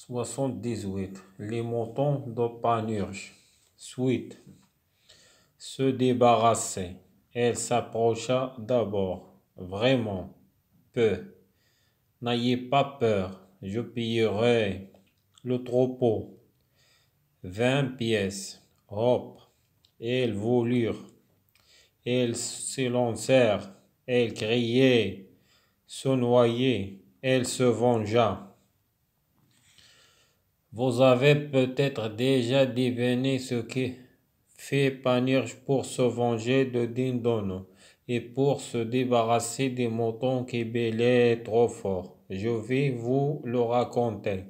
78. Les moutons de Panurge. Suite. Se débarrasser. Elle s'approcha d'abord. Vraiment. Peu. N'ayez pas peur. Je payerai le troupeau. 20 pièces. Hop. Elles voulurent. Elles s'élancèrent. Elle criait. Se noyait. Elle se vengea. Vous avez peut-être déjà deviné ce que fait Panurge pour se venger de Dindonno et pour se débarrasser des moutons qui bêlaient trop fort. Je vais vous le raconter.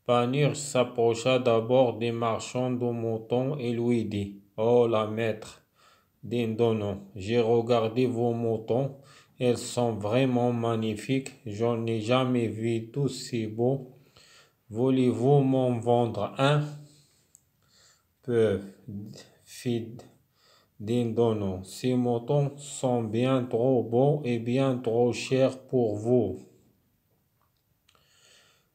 Panurge s'approcha d'abord des marchands de moutons et lui dit: Oh la maître Dindonno, j'ai regardé vos moutons, ils sont vraiment magnifiques, j'en ai jamais vu d'aussi beaux. Voulez-vous m'en vendre un? Peu, fit Dindonno. Ces moutons sont bien trop beaux et bien trop chers pour vous.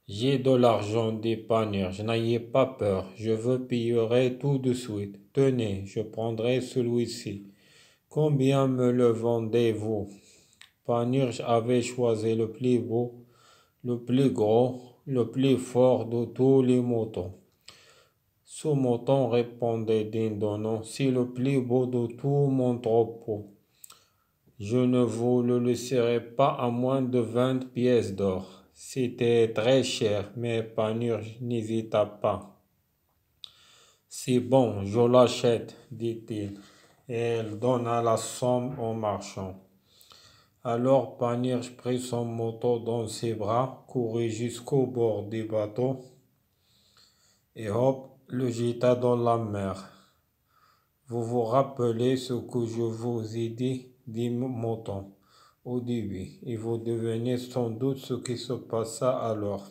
J'ai de l'argent, dit Panurge, n'ayez pas peur, je vous payerai tout de suite. Tenez, je prendrai celui-ci. Combien me le vendez-vous? Panurge avait choisi le plus beau, le plus gros, le plus fort de tous les moutons. Ce mouton, répondait Dindonno, c'est le plus beau de tout mon troupeau. Je ne vous le laisserai pas à moins de 20 pièces d'or. C'était très cher, mais Panurge n'hésita pas. C'est bon, je l'achète, dit-il, et elle donna la somme au marchand. Alors Panurge prit son mouton dans ses bras, courut jusqu'au bord du bateau et hop, le jeta dans la mer. Vous vous rappelez ce que je vous ai dit moutons au début, et vous devinez sans doute ce qui se passa alors.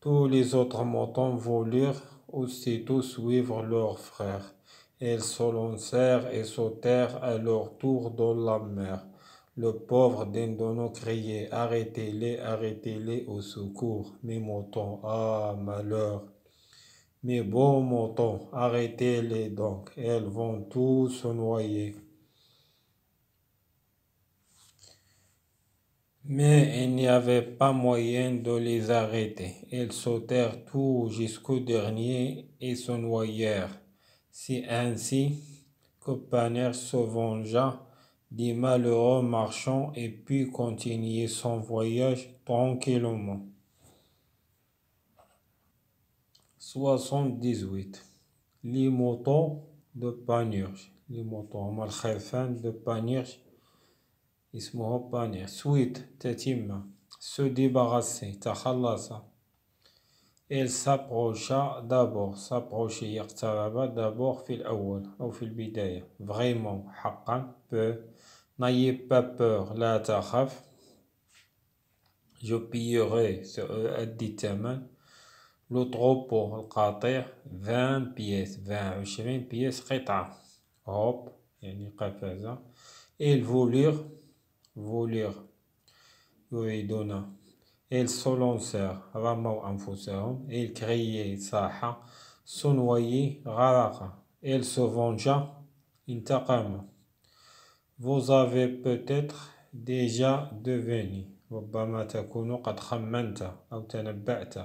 Tous les autres moutons voulurent aussitôt suivre leurs frères. Ils se lancèrent et sautèrent à leur tour dans la mer. Le pauvre Dindonno criait: Arrêtez-les, arrêtez-les, au secours, mes moutons, ah malheur! Mes beaux moutons, arrêtez-les donc, elles vont tous se noyer. Mais il n'y avait pas moyen de les arrêter. Ils sautèrent tous jusqu'au dernier et se noyèrent. C'est ainsi que Panurge se vengea des malheureux marchands et put continuer son voyage tranquillement. 78. Les moutons de Panurge. Les moutons هما الخرفان de Panurge اسمه Panurge. Suite تتمة. Se débarrasser تخلص. Elle s'approcha d'abord. s'approcher يقترب d'abord في الأول أو في البداية. Vraiment حقا peu. N'ayez pas peur لا تخف. Je payerai أدي الثمن. Le troupeau القطيع 20 pièces 20 pièces قطعة. Hop يعني قفزة. Ils voulurent يريدون. Ils se lancèrent رموا أنفسهم. Ils criaient صاح. Se noyer غرق. Ils se vengea انتقم. Vous avez peut-être déjà deviné. ربما تكون قد خمنت أو تنبأت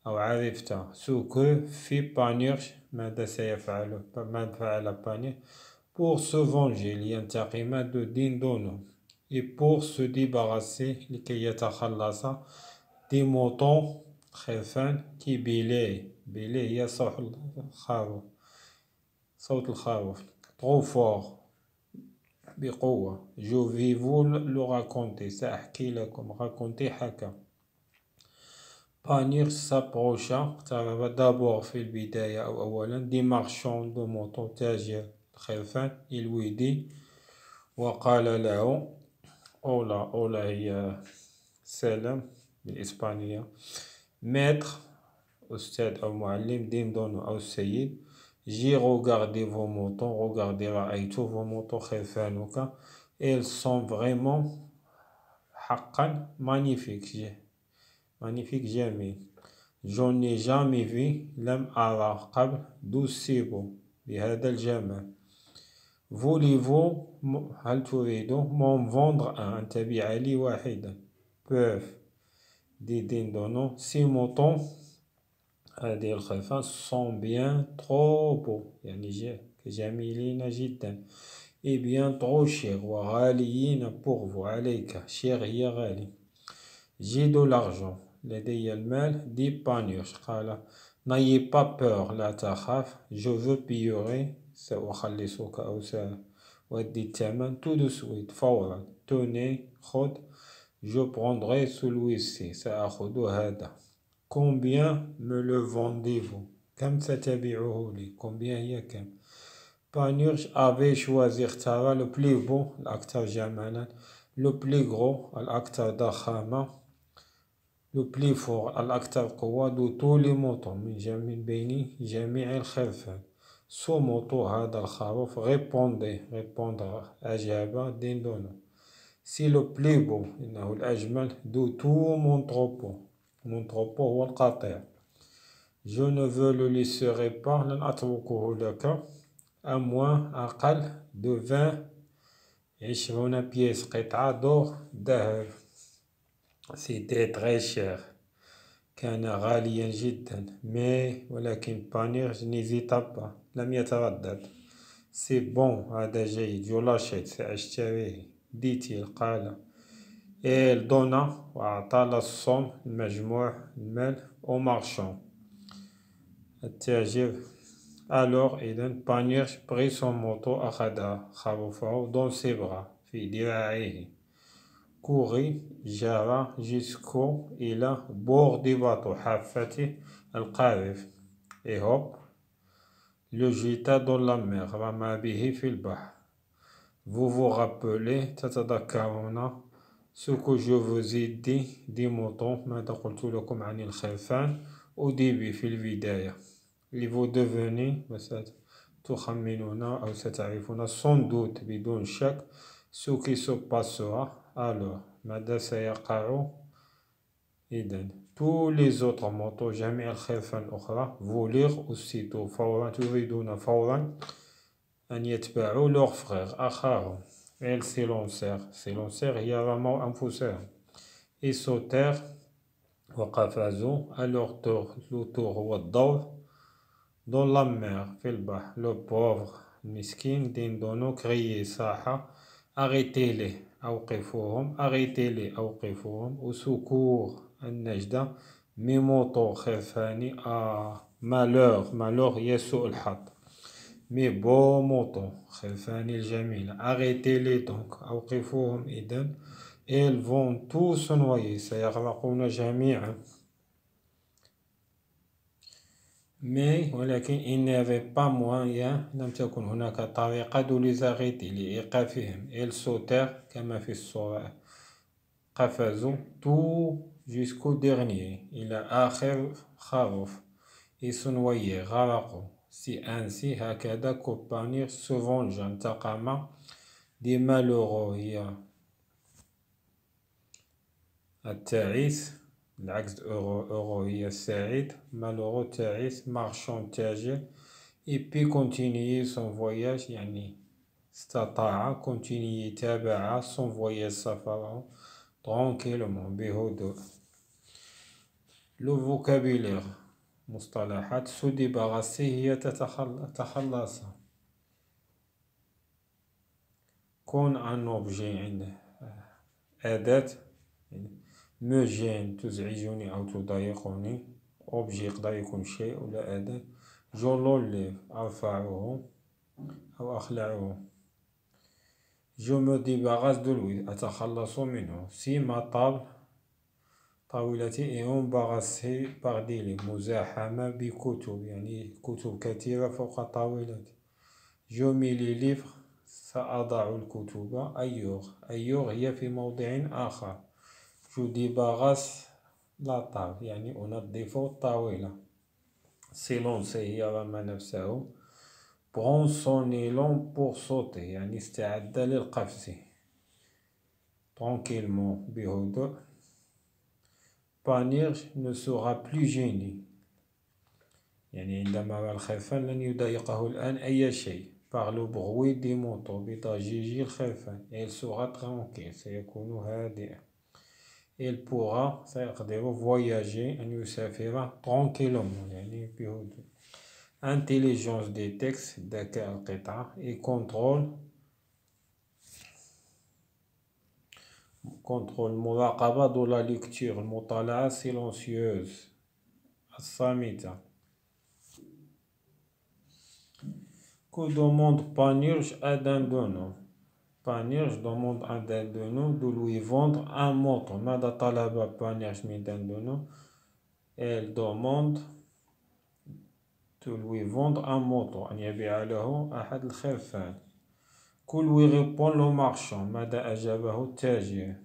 أو عرفت ce que fit Panurge. ماذا سيفعل ماذا فعل Panurge pour se venger لينتقم de Dindonno et pour se débarrasser لكي يتخلص des moutons خرفان qui bêlaient. هي صوت الخروف trop fort بقوة. Je vais vous le raconter. سأحكي لكم. raconter حكى. Panurge s'approcha d'abord في البداية أو أولا des marchands de moutons تاجر الخرفان. Il lui dit وقال له أولا هي سلام بالإسبانية. Maître أستاذ أو معلم Dindonno أو السيد, j'ai regardé vos moutons, regardez رأيت vos moutons خرفانك, ils sont vraiment حقا magnifiques. magnifique جميل. Je n'ai jamais vu لم أرى قبل d'aussi beau بهذا الجمال. Voulez-vous هل تريدوا m'en vendre un تبيع لي واحدا. Peuvent دي دندونو ces moutons هذه الخرفان sont bien trop beaux يعني جميلين جدا et bien trop chers وغاليين pour vous عليك cher هي غالي. J'ai de l'argent لدي المال دي بانيوش قال n'ayez pas peur لا تخاف je veux payer سأخلصك أو سأودي الثمن tout de suite فورا tenez خذ je prendrai celui-ci سأخذ هذا. Combien me le vendez-vous كم ستبيعه لي combien هي كم. Panurge avait choisi اختار le plus beau الأكثر جمالا le plus gros الأكثر ضخامة le plus fort الأكثر قوة de tous les moutons من بين جميع الخرفان. Ce mouton هذا الخروف répondre أجاب دندونو c'est le plus beau إنه الأجمل de tout mon troupeau هو القطيع. Je ne veux le laisserai pas لن أتركه لك à moins أقل de 20 pièces قطعة d'or ذهب. C'était très cher كان غاليا جدا ولكن بانيرج n'hésita pas لم يتردد. C'est bon هذا جيد je l'achète سأشتريه dit-il قال. Elle donna وأعطى la somme المجموع المال au marchand التاجر. Alors إذن بانيرج prit son moto أخذ خروفه dans ses bras في ذراعيه. courut جرى jusqu'au إلى bord du bateau حافة القارب et hop le jeta dans la mer رمى به في البحر. Vous vous rappelez تتذكرون ce que je vous ai dit des moutons ماذا قلت لكم عن الخرفان au début في البداية. اللي vous devenez وستخمنون أو ستعرفون sans doute بدون شك ce qui se passera alors ماذا سيقع. إذن tous les autres moutons جميع الخرفان الأخرى voulurent aussitôt فورا تريدون فورا أن يتبعوا leur frère أخاهم. Elles s'élancèrent هي رموا أنفسهم et sautèrent وقفزوا à leur tour هو الدور dans la mer في البحر. Le pauvre مسكين دندونو criait صاح arrêtez-les أوقفوهم au secours النجدة mes moutons خرفاني malheur يسوء الحظ mes beaux moutons خرفاني الجميلة arrêtez-les donc أوقفوهم إذن ils vont tous se noyer سيغرقون جميعا. ولكن il n'y avait pas moyen لم تكن هناك طريقة de les arrêter لإيقافهم. ils sautèrent كما في الصورة قفزوا tout jusqu'au dernier إلى آخر خروف et se noyaient غرقوا. si ainsi هكذا كوبانير se vengea انتقم des malheureux هي التعيس العكس euro هي السعيد malheureux تعيس marchand تاجر et puis continuer son voyage يعني استطاع continuer تابع son voyage سفره tranquillement بهدوء. le vocabulaire مصطلحات se débarrasser هي تخلص. كون un objet عنده أداة me gêne تزعجني أو تضايقني objet يقدر يكون شيء ولا أداة. je l'enlève أرفعه أو أخلعه. je me débarrasse de lui أتخلص منه. si ma table طاولتي est embarrassée par des livres مزاحمة بكتب يعني كتب كثيرة فوق طاولتي. je mets les livres سأضع الكتب ailleurs هي في موضع آخر. je débarrasse la table يعني أنظف الطاولة. s'élancer هي رمى نفسه. prend son élan pour sauter يعني استعد للقفز. tranquillement بهدوء. Panurge ne sera plus gêné. يعني عندما الخرفان لن يضايقه الآن أي شيء par le bruit des motos بضجيج الخرفان. Il sera tranquille. سيكون هادئا. Il pourra سيقدر voyager أن يسافر tranquillement يعني بهدوء. Intelligence des textes ذكاء القطعة et contrôle مراقبة de la lecture المطالعة silencieuse الصامتة. Que demande Panurge à Dindonneau? Panurge demande à Dindonneau de lui vendre un moto. ماذا طلب Panurge من Dindonneau? Elle demande de lui vendre un moto أن يبيع له أحد الخرفان. Que lui répond le marchand? ماذا أجابه التاجر؟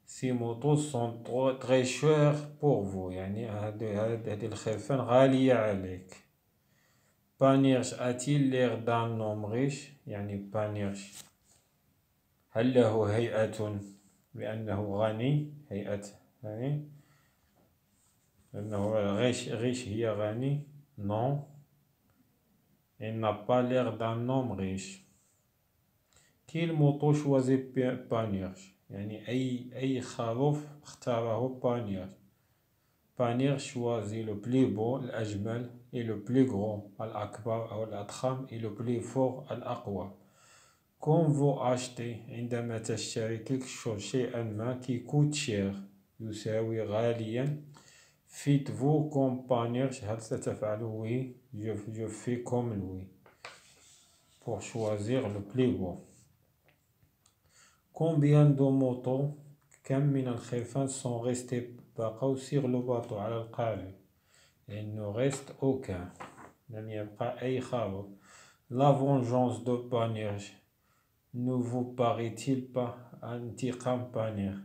Ces motos sont très chères pour vous. يعني هذه الخرفان غالية عليك. Panurge a-t-il l'air d'un homme riche؟ يعني Panurge هل له هيئة بأنه غني؟ هيئة غني أنه riche هي غني؟ Non, il n'a pas l'air d'un homme riche. Quelle moto choisit Panurge؟ يعني أي خروف اختاره Panurge. Panurge choisit le plus beau الأجمل et le plus gros الأكبر أو الأضخم et le plus fort الأقوى. Quand vous achetez عندما تشتري quelque chose شيئا ما qui coûte cher يساوي غاليا. Faites-vous comme Panurge هل ستفعل oui je fais comme lui pour choisir le plus beau. Combien de motos كم من الخرفان sont restés بقوا sur le bateau على القارب؟ Il ne reste aucun. لم يبقى أي خروف. La vengeance de Panurge ne vous paraît-il pas انتقام Panurge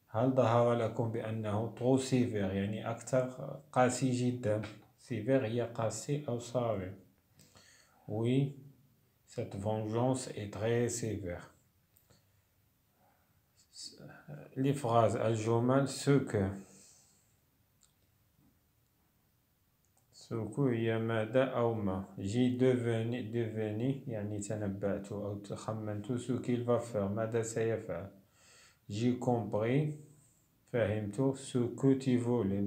هل ظهر لكم بأنه trop sévère يعني أكثر قاسي جدا. sévère هي قاسي أو صارم. Oui, cette vengeance est très sévère. Les phrases الجمل ce que هي ماذا أو ما. J'ai devenu يعني تنبأت أو تخمنت ce qu'il va faire ماذا سيفعل. J'ai compris فهمت ce que tu voulais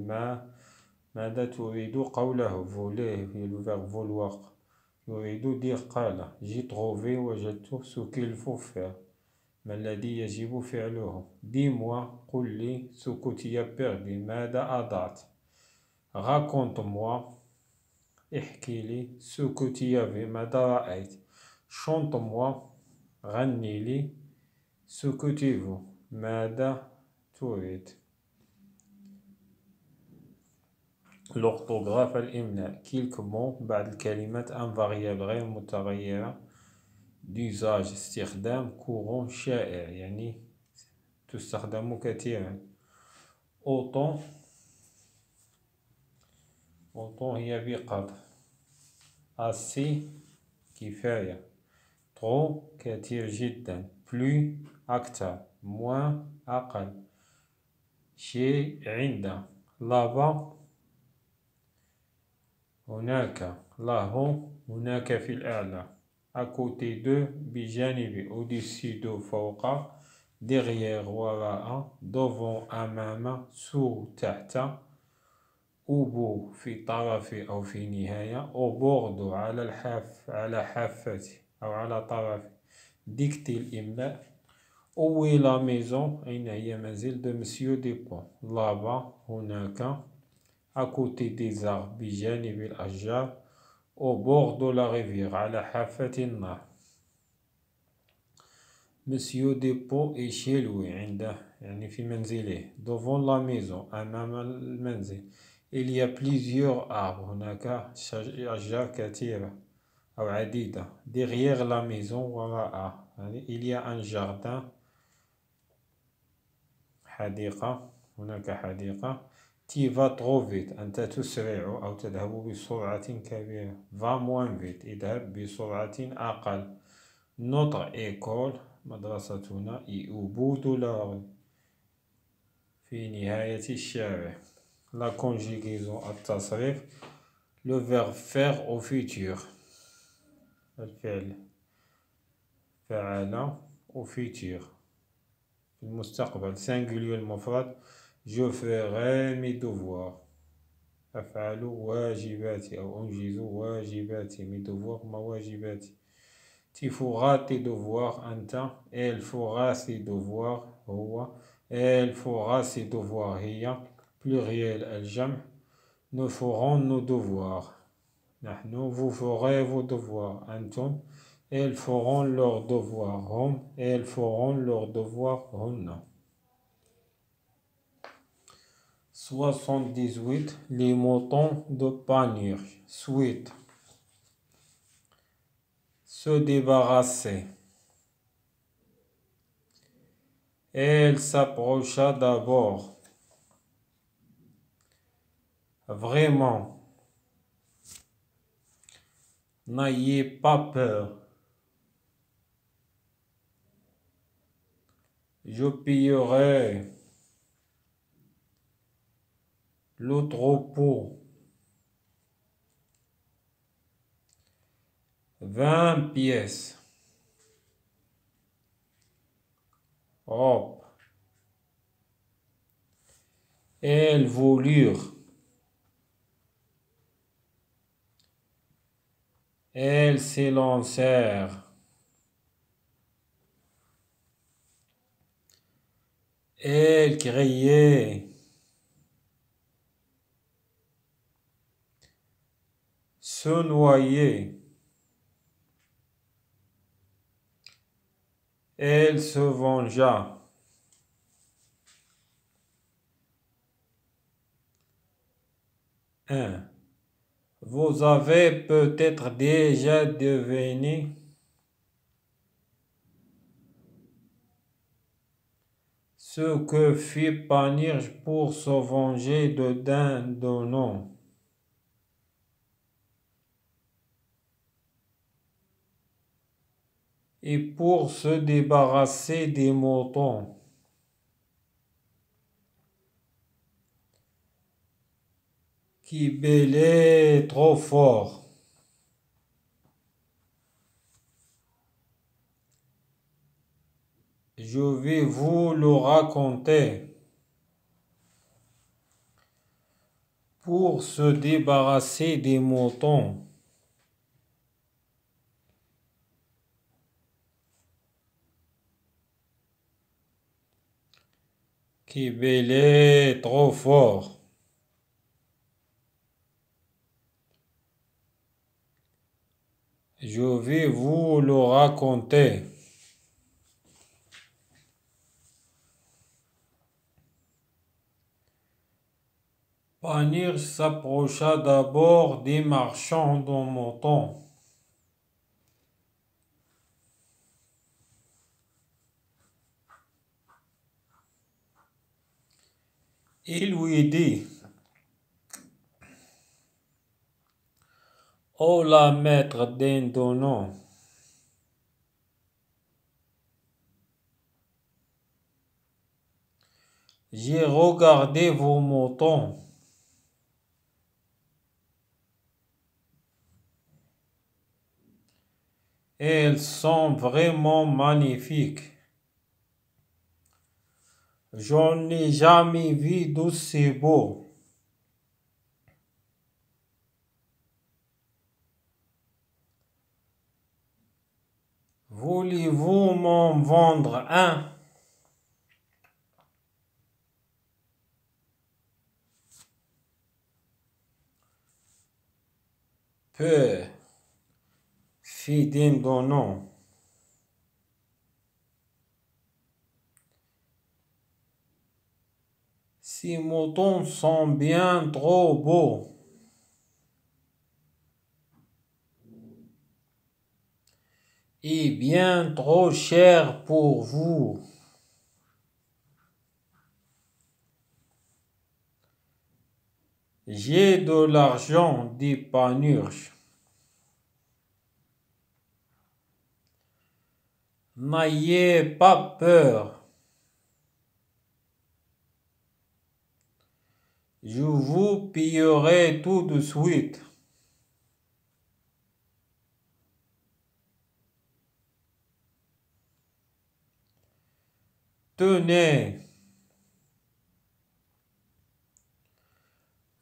ماذا تريد قوله. voler هي le verbe vouloir. يريد dire قال. J'ai trouvé وجدت ce qu'il faut faire ما الذي يجب فعله. Dis-moi قل لي ce que tu as perdu ماذا أضعت. Raconte-moi احكي لي ce que tu as vu ماذا رأيت. Chante-moi غني لي ce que tu veux ماذا تريد. L'orthographe الإملاء quelques mots بعد الكلمات un variable غير متغيرة d'usage استخدام courant شائع يعني تستخدم كثيرا. autant هي بقدر. assez كفاية. trop كثير جدا. plus أكثر. moins أقل. chez عند. là-bas هناك. له هناك في الأعلى. à côté de بجانب. au-dessus de فوق. derrière وراء. devant أمام. sous تحت. au bout في طرف أو في نهاية. au bord على حافة أو على طرف. dicter الإملاء. où est la maison أين هي منزل de Monsieur Dupont. là-bas هناك. à côté des arbres بجانب الأشجار. au bord de la rivière على حافة النهر. Monsieur Dupont est chez lui عنده يعني في منزله. devant la maison أمام المنزل. il y a plusieurs arbres هناك أشجار كثيرة أو عديدة. derrière la maison وراء يعني il y a un jardin حديقة هناك حديقة. tu vas trop vite أنت تسرع أو تذهب بسرعة كبيرة. va moins vite اذهب بسرعة أقل. notre école مدرستنا est au bout de la rue في نهاية الشارع. La conjugaison التصريف. Le verbe faire au futur. الفعل فعل au futur. في المستقبل. singulier المفرد. Je ferai mes devoirs. أفعل واجباتي أو أنجز واجباتي. mes devoirs ما واجباتي. Tu feras tes devoirs أنت. Elle fera ses devoirs هو. Elle fera ses devoirs هي. pluriel الجمع. Nous ferons nos devoirs. نحن. Vous ferez vos devoirs أنتم. Elles feront leurs devoirs هم. Elles feront leurs devoirs هن. 78. Les moutons de Panurge. Suite. Se débarrasser. Elle s'approcha d'abord. Vraiment. N'ayez pas peur. Je payerai le troupeau. 20 pièces. Hop. Elles voulurent. Elles s'élancèrent. Elles criaient. Se noyer. Elle se vengea. Vous avez peut-être déjà deviné ce que fit Panurge pour se venger de Dindonneau. Et pour se débarrasser des moutons. Qui bêlaient trop fort. Je vais vous le raconter. Pour se débarrasser des moutons. Qui bêlaient trop fort. Je vais vous le raconter. Panurge s'approcha d'abord des marchands de moutons. Il lui dit: oh la maître Dindonneau, j'ai regardé vos moutons. Elles sont vraiment magnifiques. Je n'ai jamais vu d'aussi beau. Voulez-vous m'en vendre un? Peu, fit Dindonneau. Ces moutons sont bien trop beaux. Et bien trop chers pour vous. J'ai de l'argent, dit Panurge. N'ayez pas peur. Je vous pillerai tout de suite. Tenez,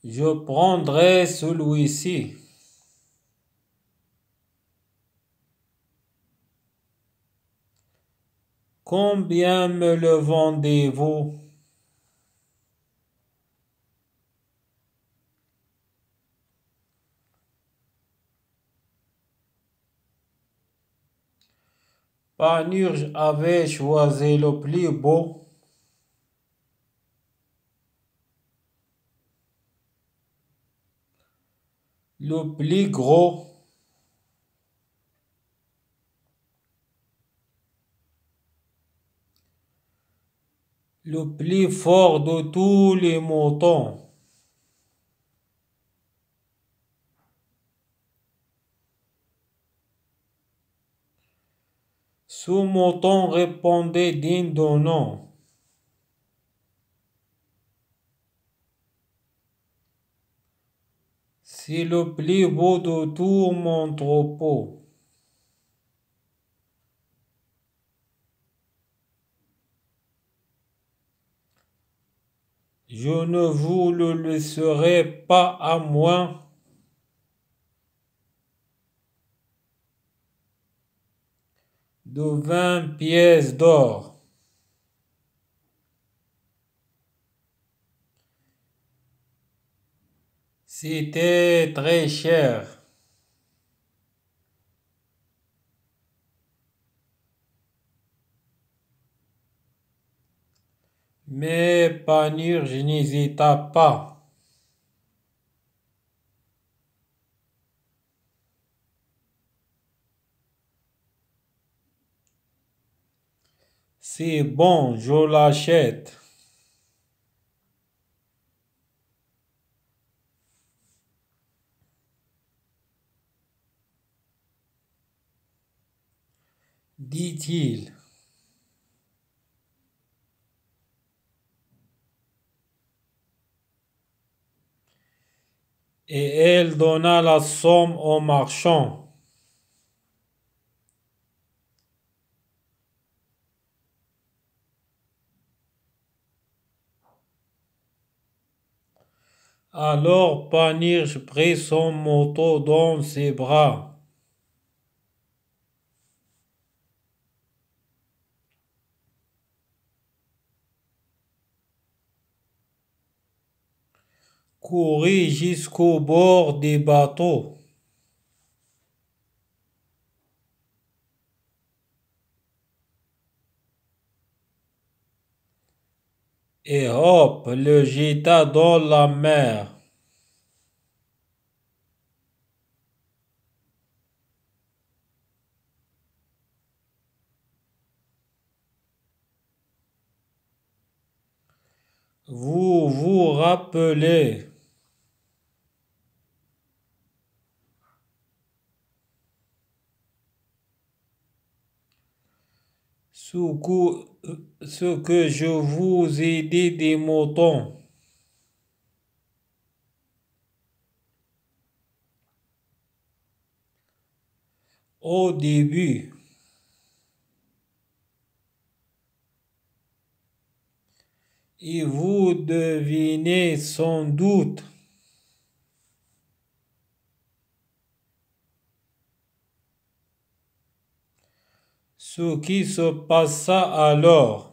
je prendrai celui-ci. Combien me le vendez-vous? Panurge avait choisi le plus beau, le plus gros, le plus fort de tous les moutons. Ce mouton répondait digne de nom. C'est le plus beau de tout mon troupeau. Je ne vous le laisserai pas à moins de 20 pièces d'or. C'était très cher. Mais Panurge n'hésita pas. C'est bon, je l'achète. Dit-il. Et elle donna la somme au marchand. Alors Panurge prit son manteau dans ses bras. Courut jusqu'au bord des bateaux. Et hop, le jeta dans la mer. Vous vous rappelez ce que je vous ai dit des moutons. Au début, et vous devinez sans doute ce qui se passa alors.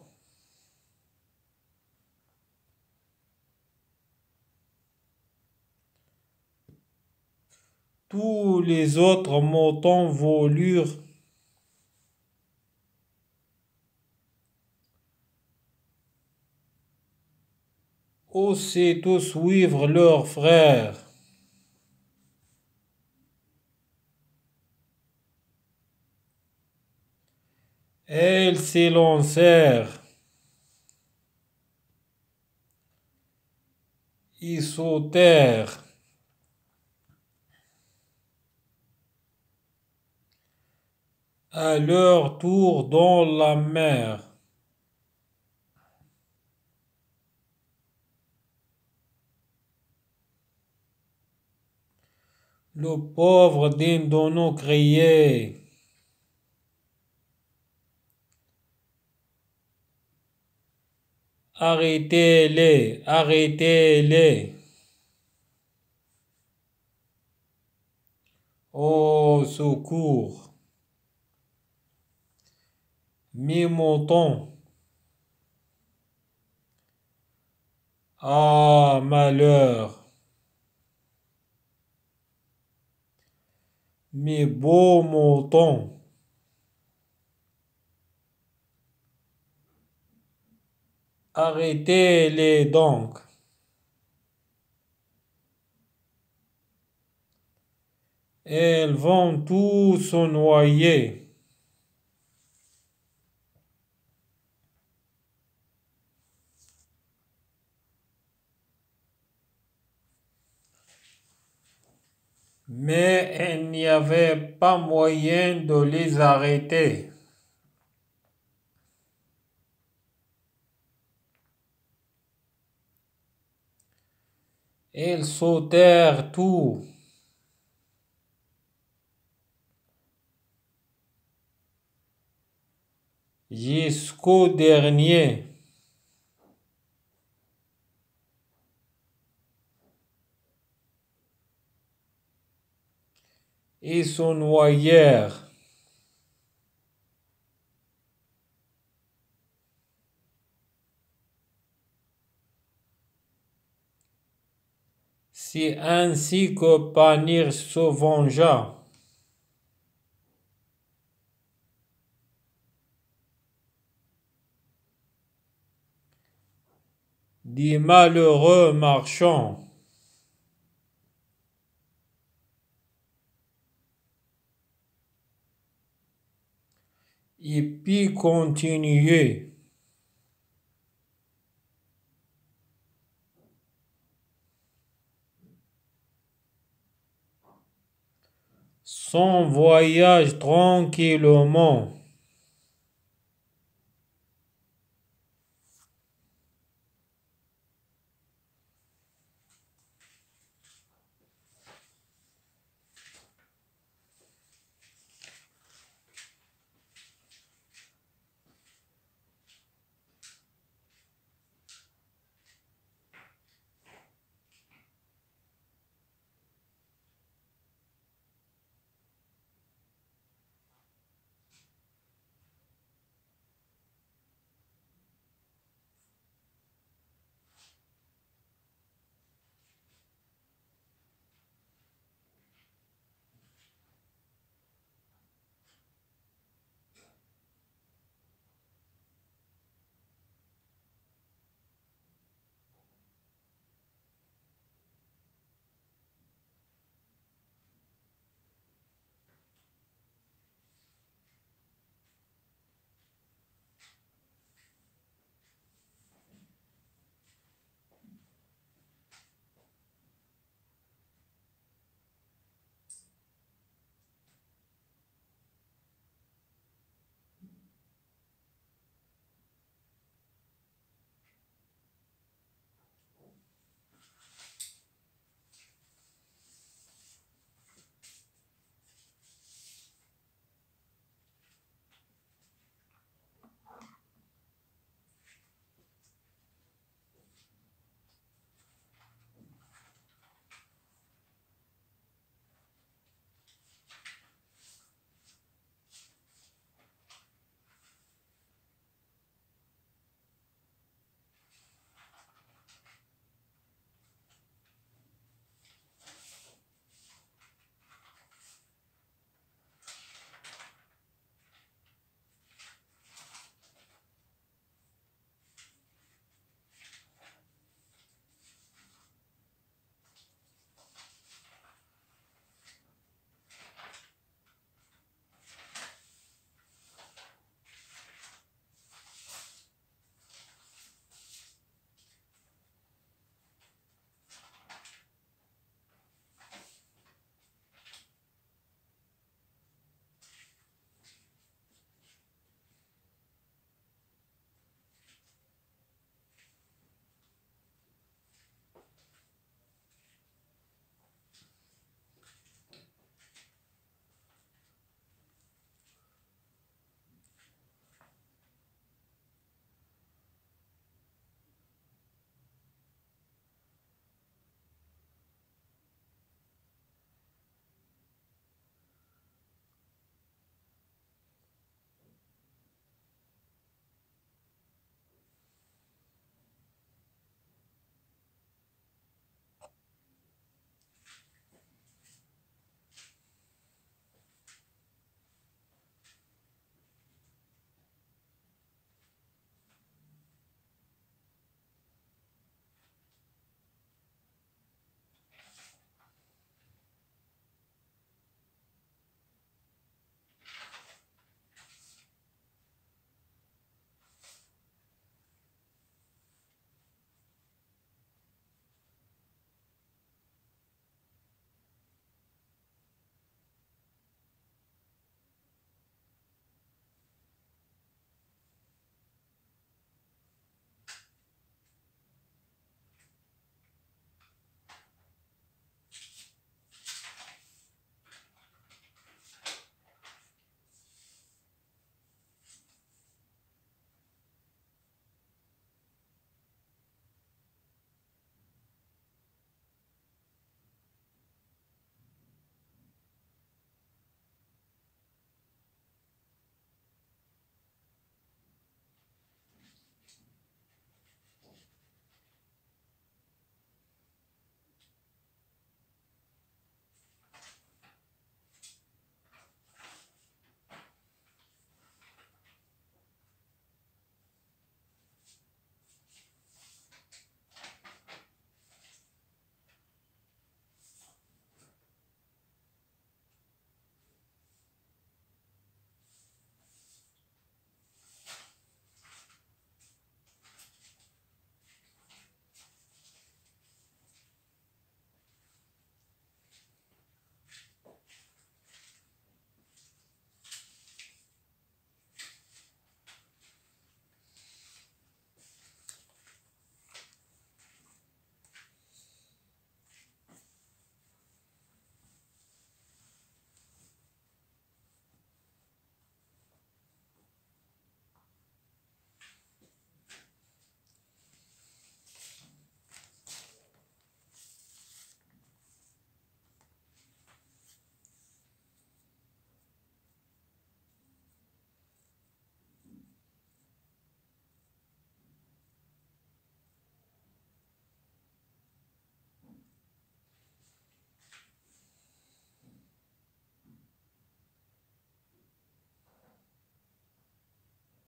Tous les autres moutons voulurent aussitôt suivre leur frère. Elles s'élancèrent. Ils sautèrent à leur tour dans la mer. Le pauvre Dindono criait. Arrêtez-les, arrêtez-les. Au secours. Mes moutons. Ah, malheur. Mes beaux moutons. Arrêtez-les donc. Elles vont tous se noyer. Mais il n'y avait pas moyen de les arrêter. Ils sautèrent tout. Jusqu'au dernier. Ils se noyèrent. C'est ainsi que Panir se vengea. Des malheureux marchands. Il put continuer. Son voyage tranquillement.